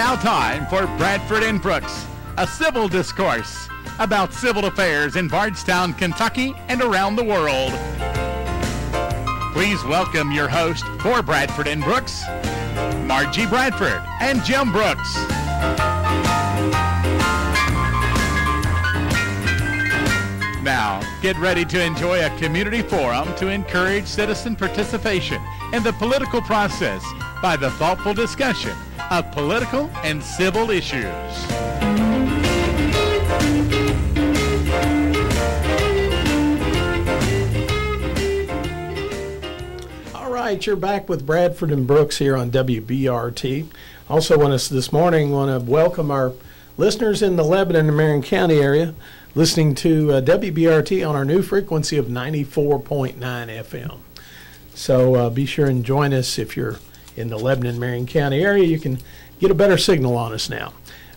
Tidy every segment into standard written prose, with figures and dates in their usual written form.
now time for Bradford and Brooks, a civil discourse about civil affairs in Bardstown, Kentucky, and around the world. Please welcome your host for Bradford and Brooks, Margie Bradford and Jim Brooks. Now, get ready to enjoy a community forum to encourage citizen participation in the political process by the thoughtful discussion of political and civil issues. All right, you're back with Bradford and Brooks here on WBRT. Also want to welcome our listeners in the Lebanon and Marion County area listening to WBRT on our new frequency of 94.9 FM. So be sure and join us if you're in the Lebanon and Marion County area. You can get a better signal on us now.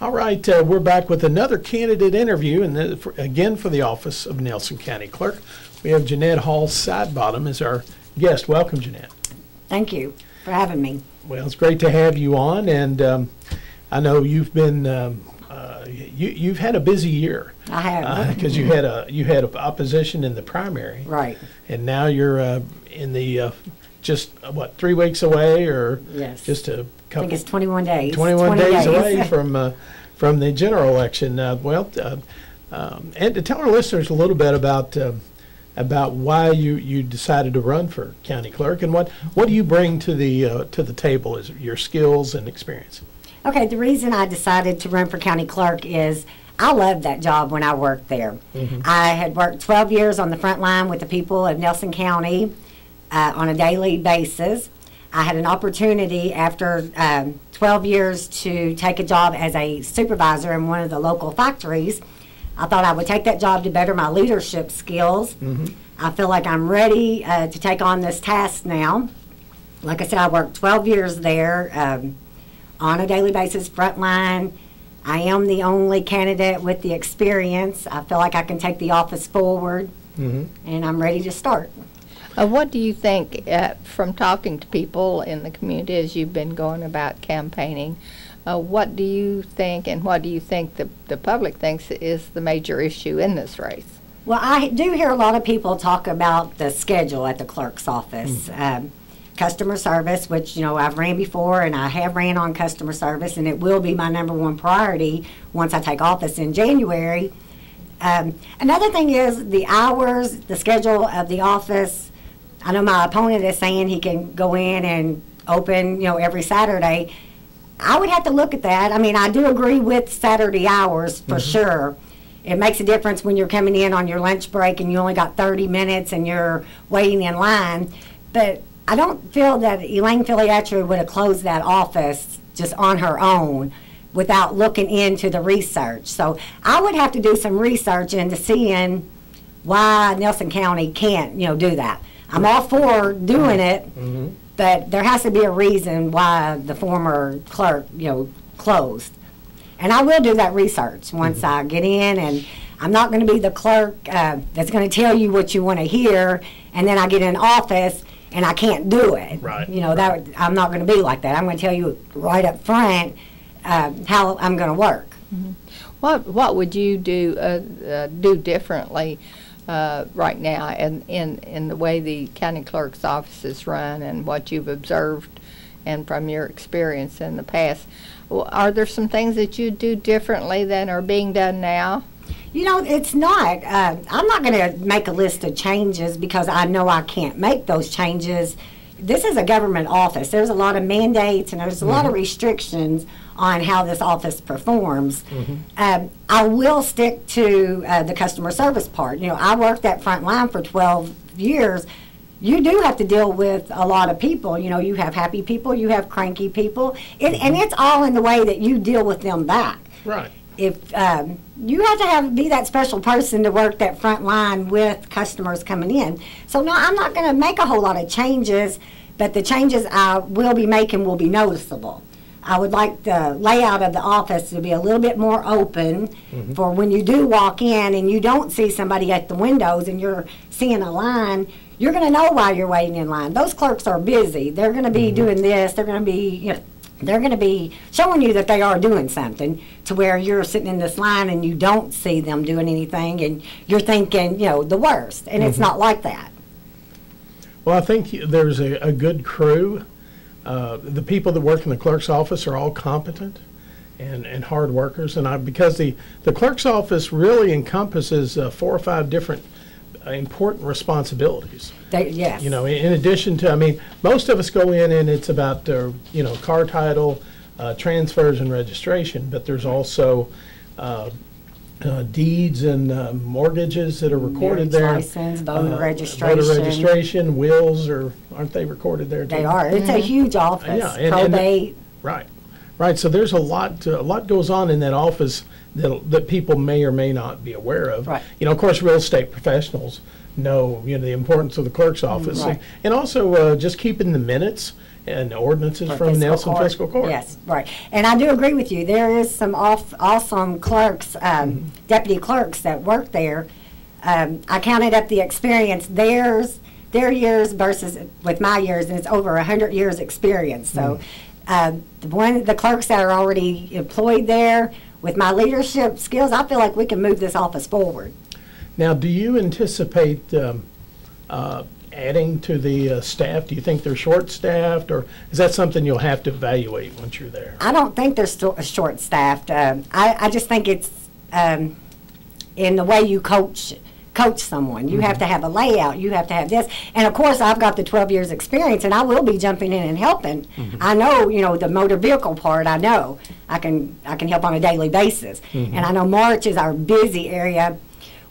All right, we're back with another candidate interview, and again for the office of Nelson County Clerk. We have Jeanette Hall Sidebottom as our guest. Welcome, Jeanette. Thank you for having me. Well, it's great to have you on, and I know you've been you've had a busy year. I have, because you had opposition in the primary, right? And now you're in the just 3 weeks away, or yes, just a couple. I think it's 21 days. 21 days away from the general election. And to tell our listeners a little bit about why you decided to run for county clerk, and what do you bring to the table as your skills and experience. Okay, the reason I decided to run for county clerk is I loved that job when I worked there. Mm-hmm. I had worked 12 years on the front line with the people of Nelson County on a daily basis. I had an opportunity after 12 years to take a job as a supervisor in one of the local factories. I thought I would take that job to better my leadership skills. Mm-hmm. I feel like I'm ready to take on this task now. Like I said, I worked 12 years there on a daily basis, front line. I am the only candidate with the experience. I feel like I can take the office forward, mm-hmm. and I'm ready to start. What do you think, from talking to people in the community as you've been going about campaigning, what do you think, and what do you think the public thinks is the major issue in this race? Well, I do hear a lot of people talk about the schedule at the clerk's office. Mm-hmm. Customer service, which, I've ran before, and I have ran on customer service, and it will be my number one priority once I take office in January. Another thing is the hours, the schedule of the office. I know my opponent is saying he can go in and open, every Saturday. I would have to look at that. I mean, I do agree with Saturday hours for mm-hmm. sure. It makes a difference when you're coming in on your lunch break and you only got 30 minutes and you're waiting in line. But I don't feel that Elaine Filiatri would have closed that office just on her own without looking into the research. So I would have to do some research into seeing why Nelson County can't, do that. I'm all for doing it, mm-hmm. but there has to be a reason why the former clerk, closed. And I will do that research once mm-hmm. I get in, and I'm not going to be the clerk that's going to tell you what you want to hear, and then I get in office and I can't do it. Right. That I'm not going to be like that. I'm going to tell you right up front how I'm going to work. Mm-hmm. What would you do differently right now in the way the county clerk's office is run, and what you've observed and from your experience in the past? Are there some things that you do differently than are being done now? It's not. I'm not going to make a list of changes because I know I can't make those changes. This is a government office. There's a lot of mandates and there's a mm-hmm. lot of restrictions on how this office performs. Mm-hmm. I will stick to the customer service part. I worked that front line for 12 years. You do have to deal with a lot of people. You have happy people, you have cranky people, and it's all in the way that you deal with them back. Right. If you have to be that special person to work that front line with customers coming in. So no, I'm not going to make a whole lot of changes, but the changes I will be making will be noticeable. I would like the layout of the office to be a little bit more open mm-hmm. for when you do walk in and you don't see somebody at the windows and you're seeing a line, you're going to know why you're waiting in line. Those clerks are busy. They're going to be mm-hmm. doing this. They're going to be they're going to be showing you that they are doing something, to where you're sitting in this line and you don't see them doing anything, and you're thinking, the worst, and it's not like that. Well, I think there's a good crew. The people that work in the clerk's office are all competent and hard workers, and because the clerk's office really encompasses 4 or 5 different important responsibilities. Yes. In addition to, most of us go in and it's about, car title, transfers and registration, but there's also deeds and mortgages that are recorded there. License, voter registration. Voter registration, wills, aren't they recorded there too? They are. It's a huge office. Yeah, Probate. Right. So there's a lot goes on in that office that people may or may not be aware of. Right. Of course, real estate professionals know the importance of the clerk's office, Right. and also just keeping the minutes and ordinances from Nelson Fiscal Court. Yes, right. And I do agree with you. There is some awesome clerks, deputy clerks that work there. I counted up the experience. Their years versus with my years, and it's over 100 years experience. So the clerks that are already employed there, with my leadership skills, I feel like we can move this office forward. Now, do you anticipate adding to the staff? Do you think they're short-staffed, or is that something you'll have to evaluate once you're there? I don't think they're still short-staffed. I just think it's in the way you coach someone. You have to have a layout. You have to have this. And, of course, I've got the 12 years experience, and I will be jumping in and helping. I know, the motor vehicle part, I know. I can help on a daily basis. And I know March is our busy area.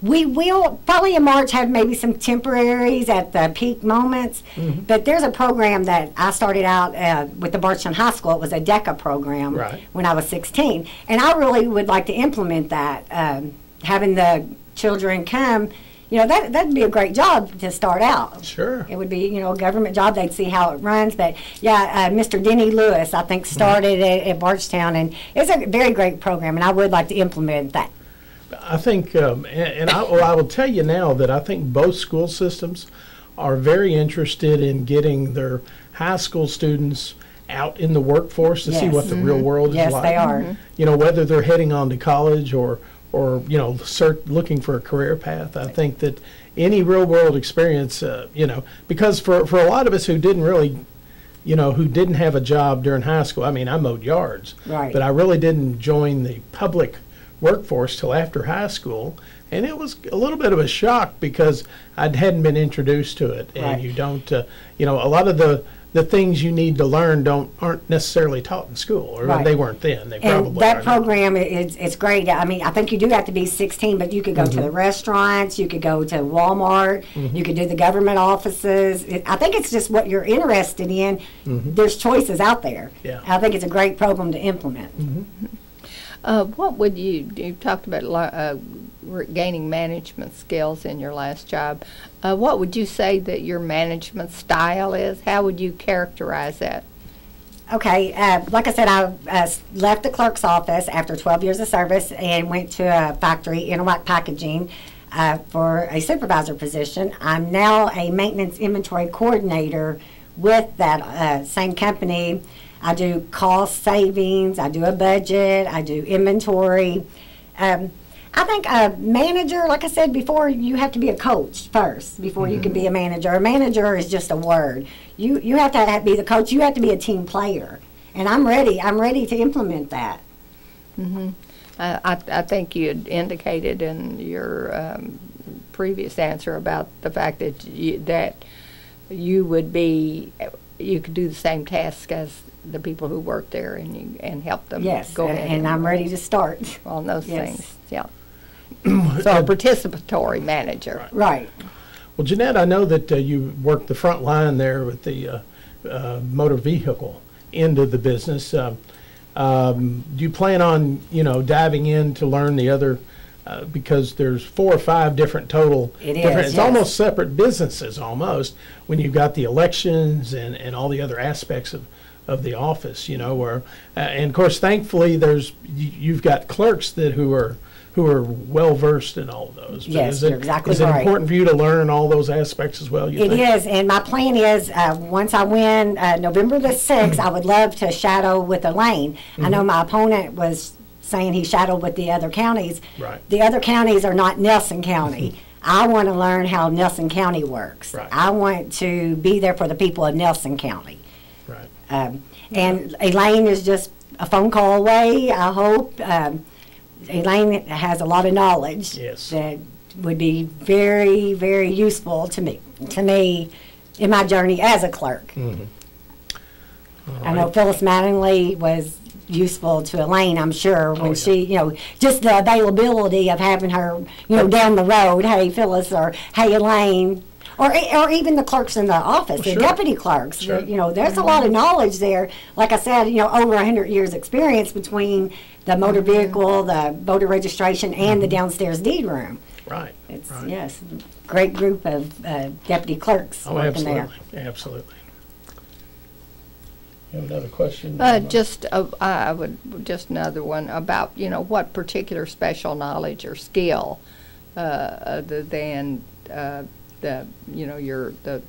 We will probably in March have maybe some temporaries at the peak moments, but there's a program that I started out with the Barstown High School. It was a DECA program when I was 16, and I really would like to implement that, having the children come. That'd be a great job to start out. Sure. It would be, a government job. They'd see how it runs. But, Mr. Denny Lewis, I think, started at Barstown, and it's a very great program, and I would like to implement that. I think, I will tell you now that I think both school systems are very interested in getting their high school students out in the workforce to see what the real world is like. Yes, they are. Whether they're heading on to college or looking for a career path. I think that any real world experience, because for a lot of us who didn't really, who didn't have a job during high school, I mowed yards, but I really didn't join the public workforce till after high school, and it was a little bit of a shock because I hadn't been introduced to it, and you don't, a lot of the things you need to learn aren't necessarily taught in school, or they weren't then. They probably and that are program it's great. I think you do have to be 16, but you could go to the restaurants, you could go to Walmart, you could do the government offices. I think it's just what you're interested in. There's choices out there. I think it's a great program to implement. What would you talked about gaining management skills in your last job. What would you say that your management style is? How would you characterize that? Okay, like I said, I left the clerk's office after 12 years of service and went to a factory, Interlock Packaging, for a supervisor position. I'm now a maintenance inventory coordinator with that same company. I do cost savings, I do a budget, I do inventory. I think a manager, like I said before, you have to be a coach first before you can be a manager. A manager is just a word. You have to be the coach. You have to be a team player. And I'm ready. I'm ready to implement that. I think you had indicated in your previous answer about the fact that you would be, you could do the same task as the people who work there and help them. Yes, go ahead and I'm ready to start on those Yes. things. Yeah. So a participatory manager. Right. Well, Jeanette, I know that you worked the front line there with the motor vehicle end of the business. Do you plan on, diving in to learn the other? Because there's 4 or 5 different total. It is, It's yes. almost separate businesses almost when you've got the elections and all the other aspects of the office, where and of course thankfully you've got clerks who who are well versed in all of those. But Yes, you're exactly is it right. important for you to learn all those aspects as well? It is, and my plan is once I win November the 6th, I would love to shadow with Elaine. I know my opponent was saying he shadowed with the other counties. Right. The other counties are not Nelson County. I want to learn how Nelson County works. Right. I want to be there for the people of Nelson County. Right. And Elaine is just a phone call away, I hope. Elaine has a lot of knowledge Yes. that would be very, very useful to me in my journey as a clerk. I know Phyllis Mattingly was useful to Elaine, I'm sure, when she, just the availability of having her, down the road, hey, Phyllis, or hey, Elaine, or even the clerks in the office, the deputy clerks. Sure. There's a lot of knowledge there. Like I said, over 100 years experience between the motor vehicle, the voter registration, and the downstairs deed room. Right. It's, right. yes, great group of deputy clerks working there. Absolutely. You have another question? I would just another one about what particular special knowledge or skill other than the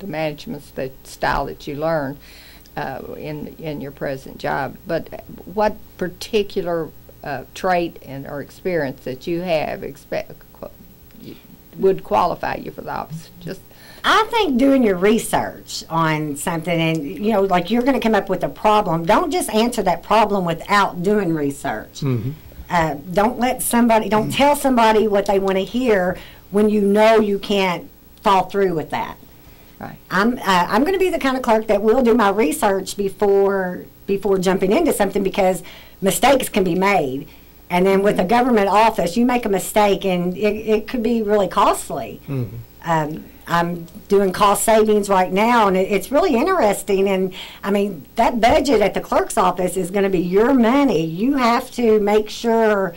management style that you learned in your present job, but what particular trait or experience that you have would qualify you for the office? I think doing your research on something, and like you're going to come up with a problem, don't just answer that problem without doing research. Don't tell somebody what they want to hear when you can't fall through with that. Right. I'm going to be the kind of clerk that will do my research before jumping into something, because mistakes can be made. And then with a government office, you make a mistake and it could be really costly. I'm doing cost savings right now, and it's really interesting. And I mean, that budget at the clerk's office is going to be your money. You have to make sure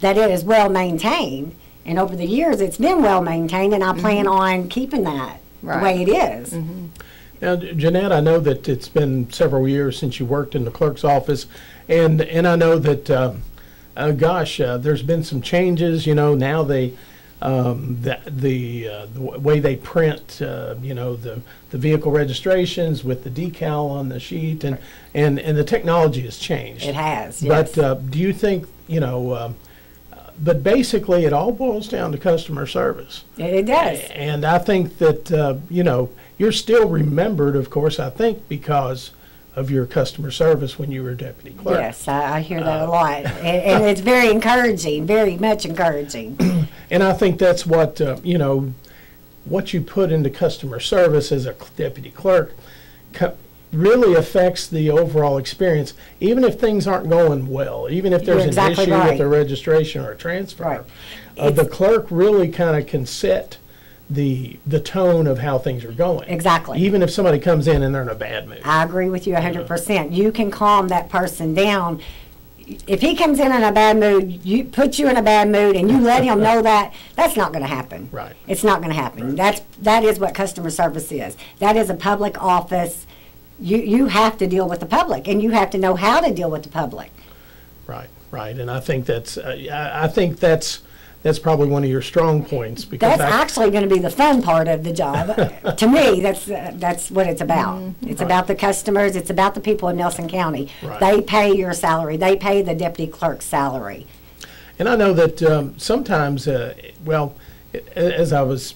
that it is well maintained. And over the years, it's been well maintained, and I plan on keeping that the way it is. Now, Jeanette, I know that it's been several years since you worked in the clerk's office, and I know that, there's been some changes. Now they, the way they print, the vehicle registrations with the decal on the sheet, and the technology has changed. It has, yes. But do you think, but basically it all boils down to customer service. It does. And I think that, you're still remembered, of course, I think, because of your customer service when you were deputy clerk. Yes, I hear that a lot. And it's very encouraging, very much encouraging. And I think that's what, what you put into customer service as a deputy clerk really affects the overall experience, even if things aren't going well, even if there's an issue with a registration or a transfer. The clerk really kind of can set the tone of how things are going. Exactly. Even if somebody comes in and they're in a bad mood. I agree with you 100%. You can calm that person down. If he comes in a bad mood, you put you in a bad mood, and you let him know that's not going to happen. Right. It's not going to happen. That is what customer service is. That is a public office. You have to deal with the public, and you have to know how to deal with the public. Right. And I think that's probably one of your strong points, because that's actually going to be the fun part of the job. To me, that's what it's about. It's about the customers. It's about the people in Nelson County. They pay your salary. They pay the deputy clerk's salary. And I know that sometimes, as I was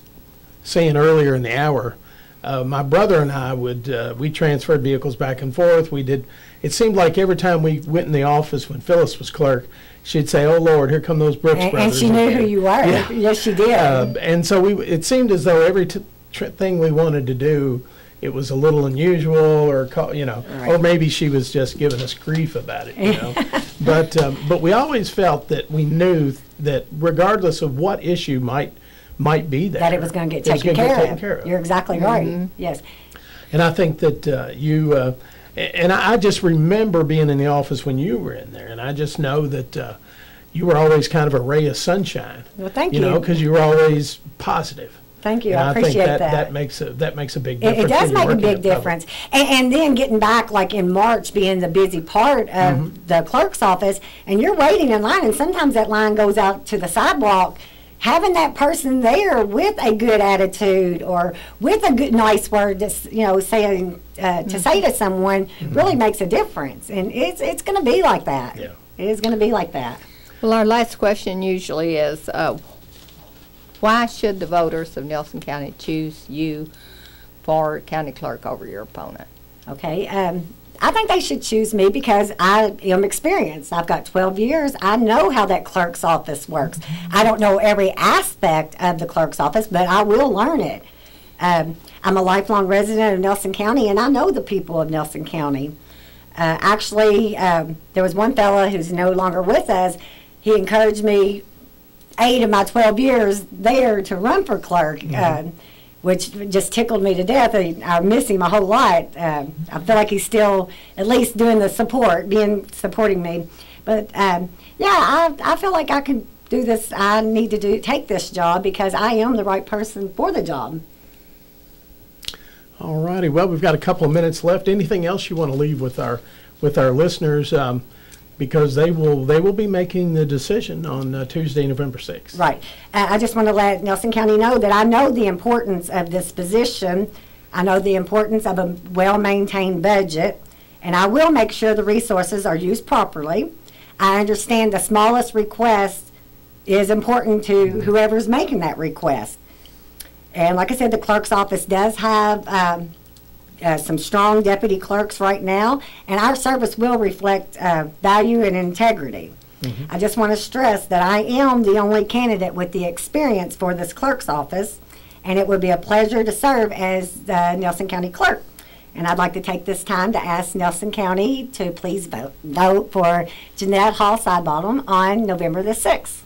saying earlier in the hour, my brother and I we transferred vehicles back and forth. It seemed like every time we went in the office when Phyllis was clerk, she'd say, "Oh Lord, here come those Brooks brothers." And she knew who you were. Yeah. Yes, she did. And so it seemed as though every thing we wanted to do, it was a little unusual, or or maybe she was just giving us grief about it. But we always felt that we knew that regardless of what issue might be there, that it was going to get taken care of. You're exactly right. Yes. And I think that you. And I just remember being in the office when you were in there, and I just know that you were always kind of a ray of sunshine. Well, thank you. Because you were always positive. Thank you. And I appreciate think that. that makes a big It difference. does when make you're a working big in public. difference. And then getting back, like in March, being the busy part of the clerk's office, and you're waiting in line, and sometimes that line goes out to the sidewalk. Having that person there with a good attitude or with a good, nice word, to saying to say to someone really makes a difference. And it's going to be like that. Yeah. It is going to be like that. Well, our last question usually is, why should the voters of Nelson County choose you for county clerk over your opponent? Okay. I think they should choose me because I am experienced. I've got 12 years. I know how that clerk's office works. I don't know every aspect of the clerk's office, but I will learn it. I'm a lifelong resident of Nelson County, and I know the people of Nelson County. Actually, there was one fellow who's no longer with us. He encouraged me 8 of my 12 years there to run for clerk. Which just tickled me to death. I miss him a whole lot. I feel like he's still at least doing the supporting me. But I feel like I could do this. I need to take this job because I am the right person for the job. All righty. Well, we've got a couple of minutes left. Anything else you want to leave with our listeners? Because they will be making the decision on Tuesday, November 6th. Right. I just want to let Nelson County know that I know the importance of this position. I know the importance of a well-maintained budget, and I will make sure the resources are used properly. I understand the smallest request is important to whoever's making that request. And like I said, the clerk's office does have some strong deputy clerks right now, and our service will reflect value and integrity. I just want to stress that I am the only candidate with the experience for this clerk's office, and it would be a pleasure to serve as the Nelson County clerk. And I'd like to take this time to ask Nelson County to please vote for Jeanette Hall Sidebottom on November the 6th.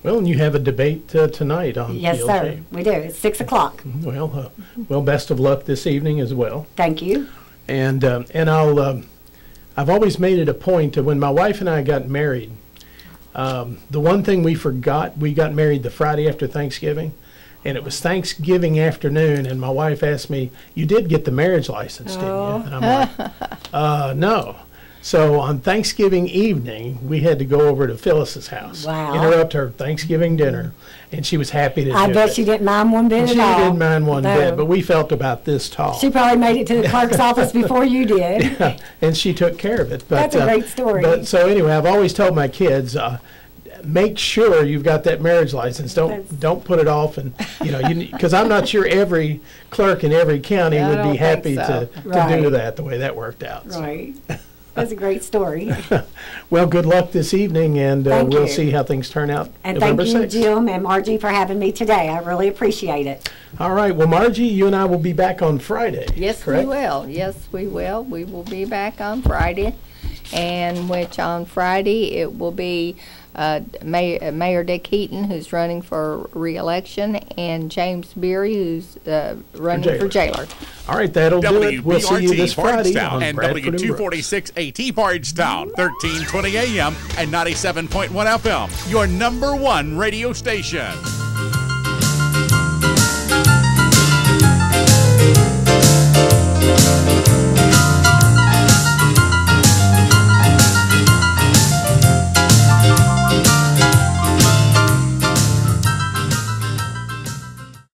Well, and you have a debate tonight on Yes, PLG. sir. We do. It's 6 o'clock. Well, best of luck this evening as well. Thank you. And I've always made it a point to when my wife and I got married. The one thing we forgot, we got married the Friday after Thanksgiving, and it was Thanksgiving afternoon. And my wife asked me, "You did get the marriage license, didn't you?" And I'm like, "No." So on Thanksgiving evening, we had to go over to Phyllis's house, Wow. interrupt her Thanksgiving dinner, and she was happy to do it. I bet she didn't mind one bit She at all. didn't mind one No. bit, but we felt about this tall. She probably made it to the clerk's office before you did. And she took care of it. But, That's a great story. But so anyway, I've always told my kids, make sure you've got that marriage license. Don't put it off, and because I'm not sure every clerk in every county Yeah, I would don't be think happy so. to Right. do that the way that worked out. So. Right. That's a great story. Well, good luck this evening, and Thank we'll you. see how things turn out And November thank you, 6th. Jim and Margie, for having me today. I really appreciate it. All right. Well, Margie, you and I will be back on Friday. Yes, correct? we will. Yes, we will. We will be back on Friday, and which on Friday it will be Mayor Dick Heaton, who's running for re-election, and James Beery, who's running for jailer. All right, that'll do it. We'll see you this Friday Bardstown on and Bradford and Brooks. W246 AT Bardstown, 1320 AM and 97.1 FM, your #1 radio station.